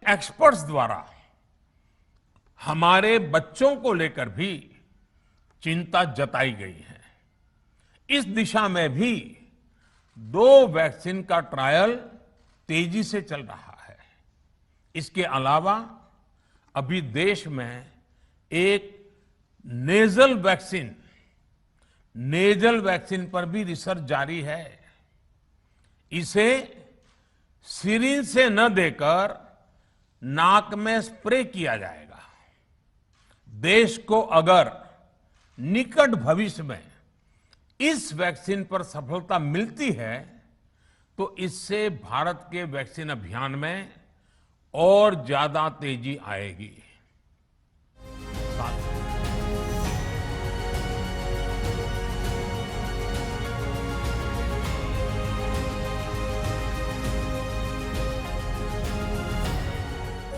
Experts द्वारा हमारे बच्चों को लेकर भी चिंता जताई गई है। इस दिशा में भी 2 वैक्सीन का ट्रायल तेजी से चल रहा है। इसके अलावा अभी देश में एक नेजल वैक्सीन पर भी रिसर्च जारी है। इसे सिरिंज से न देकर नाक में स्प्रे किया जाएगा। देश को अगर निकट भविष्य में इस वैक्सीन पर सफलता मिलती है तो इससे भारत के वैक्सीन अभियान में और ज्यादा तेजी आएगी।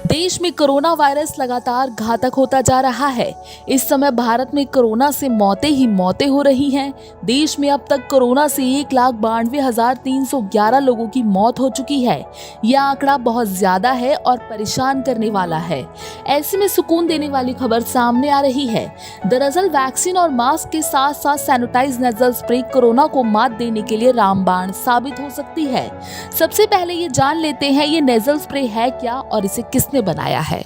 देश में कोरोना वायरस लगातार घातक होता जा रहा है। इस समय भारत में कोरोना से मौतें ही मौतें हो रही हैं। देश में अब तक कोरोना से 1,92,311 लोगों की मौत हो चुकी है। यह आंकड़ा बहुत ज्यादा है और परेशान करने वाला है। ऐसे में सुकून देने वाली खबर सामने आ रही है। दरअसल वैक्सीन और मास्क के साथ साथ सैनिटाइज नेजल स्प्रे कोरोना को मात देने के लिए रामबाण साबित हो सकती है। सबसे पहले ये जान लेते हैं ये नेजल स्प्रे है क्या और इसे किसने बनाया है।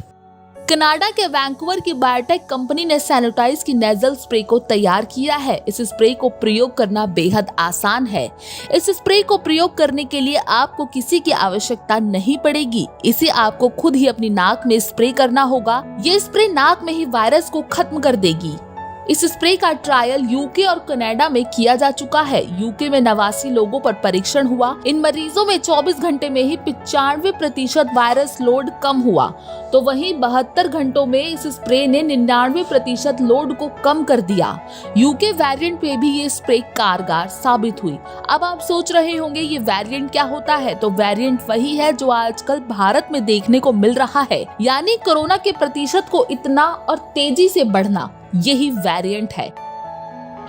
कनाडा के वैंकूवर की बायोटेक कंपनी ने सैनिटाइज की नेजल स्प्रे को तैयार किया है। इस स्प्रे को प्रयोग करना बेहद आसान है। इस स्प्रे को प्रयोग करने के लिए आपको किसी की आवश्यकता नहीं पड़ेगी। इसे आपको खुद ही अपनी नाक में स्प्रे करना होगा। ये स्प्रे नाक में ही वायरस को खत्म कर देगी। इस स्प्रे का ट्रायल यूके और कनाडा में किया जा चुका है। यूके में 89 लोगों पर परीक्षण हुआ। इन मरीजों में 24 घंटे में ही 95% वायरस लोड कम हुआ, तो वहीं 72 घंटों में इस स्प्रे ने 99% लोड को कम कर दिया। यूके वेरिएंट पे भी ये स्प्रे कारगर साबित हुई। अब आप सोच रहे होंगे ये वेरिएंट क्या होता है, तो वेरिएंट वही है जो आजकल भारत में देखने को मिल रहा है, यानी कोरोना के प्रतिशत को इतना और तेजी से बढ़ना, यही वेरिएंट है।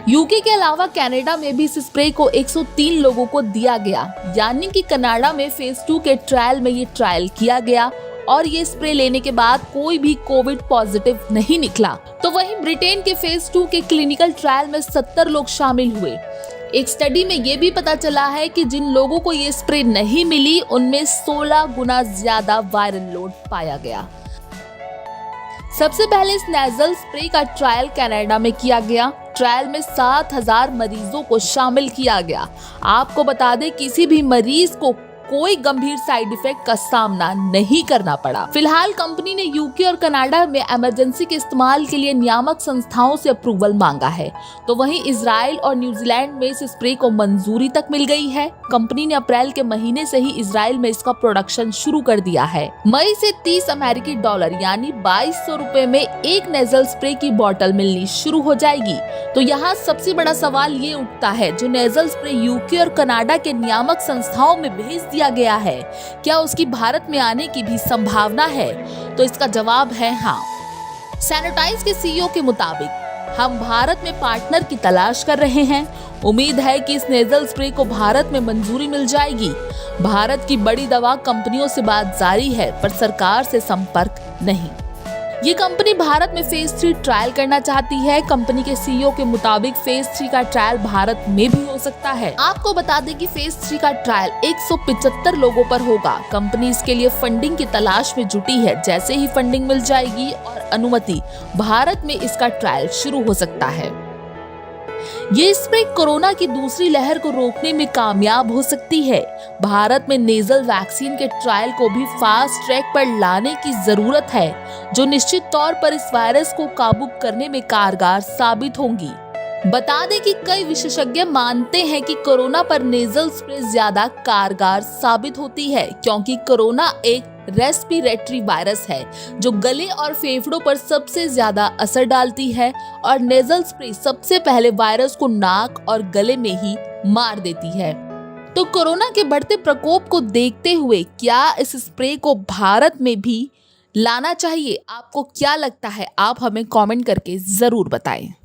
यूके के अलावा कनाडा में भी इस स्प्रे को 103 लोगों को दिया गया, यानी कि कनाडा में फेज 2 के ट्रायल में ये ट्रायल किया गया और ये स्प्रे लेने के बाद कोई भी कोविड पॉजिटिव नहीं निकला। तो वहीं ब्रिटेन के फेज 2 के क्लिनिकल ट्रायल में 70 लोग शामिल हुए। एक स्टडी में ये भी पता चला है कि जिन लोगों को ये स्प्रे नहीं मिली उनमें 16 गुना ज्यादा वायरल लोड पाया गया। सबसे पहले इस नेजल स्प्रे का ट्रायल कनाडा में किया गया। ट्रायल में 7,000 मरीजों को शामिल किया गया। आपको बता दें किसी भी मरीज को कोई गंभीर साइड इफेक्ट का सामना नहीं करना पड़ा। फिलहाल कंपनी ने यूके और कनाडा में इमरजेंसी के इस्तेमाल के लिए नियामक संस्थाओं से अप्रूवल मांगा है, तो वहीं इजराइल और न्यूजीलैंड में इस स्प्रे को मंजूरी तक मिल गई है। कंपनी ने अप्रैल के महीने से ही इजराइल में इसका प्रोडक्शन शुरू कर दिया है। मई से $30 यानी 2200 रुपए में एक नेजल स्प्रे की बोतल मिलनी शुरू हो जाएगी। तो यहाँ सबसे बड़ा सवाल ये उठता है, जो नेजल स्प्रे यूके और कनाडा के नियामक संस्थाओं में भेज दिया गया है, क्या उसकी भारत में आने की भी संभावना है? तो इसका जवाब है हाँ। सैनिटाइज के सीईओ के मुताबिक हम भारत में पार्टनर की तलाश कर रहे हैं। उम्मीद है कि इस नेजल स्प्रे को भारत में मंजूरी मिल जाएगी। भारत की बड़ी दवा कंपनियों से बात जारी है, पर सरकार से संपर्क नहीं। ये कंपनी भारत में फेज 3 ट्रायल करना चाहती है। कंपनी के सीईओ के मुताबिक फेज 3 का ट्रायल भारत में भी हो सकता है। आपको बता दें कि फेज 3 का ट्रायल 175 लोगों पर होगा। कंपनी इसके लिए फंडिंग की तलाश में जुटी है। जैसे ही फंडिंग मिल जाएगी और अनुमति, भारत में इसका ट्रायल शुरू हो सकता है। ये स्प्रे कोरोना की दूसरी लहर को रोकने में कामयाब हो सकती है। भारत में नेजल वैक्सीन के ट्रायल को भी फास्ट ट्रैक पर लाने की जरूरत है, जो निश्चित तौर पर इस वायरस को काबू करने में कारगर साबित होंगी। बता दें कि कई विशेषज्ञ मानते हैं कि कोरोना पर नेजल स्प्रे ज्यादा कारगर साबित होती है, क्योंकि कोरोना एक रेस्पिरेटरी वायरस है जो गले और फेफड़ों पर सबसे ज्यादा असर डालती है, और नेजल स्प्रे सबसे पहले वायरस को नाक और गले में ही मार देती है। तो कोरोना के बढ़ते प्रकोप को देखते हुए क्या इस स्प्रे को भारत में भी लाना चाहिए? आपको क्या लगता है? आप हमें कमेंट करके जरूर बताएं।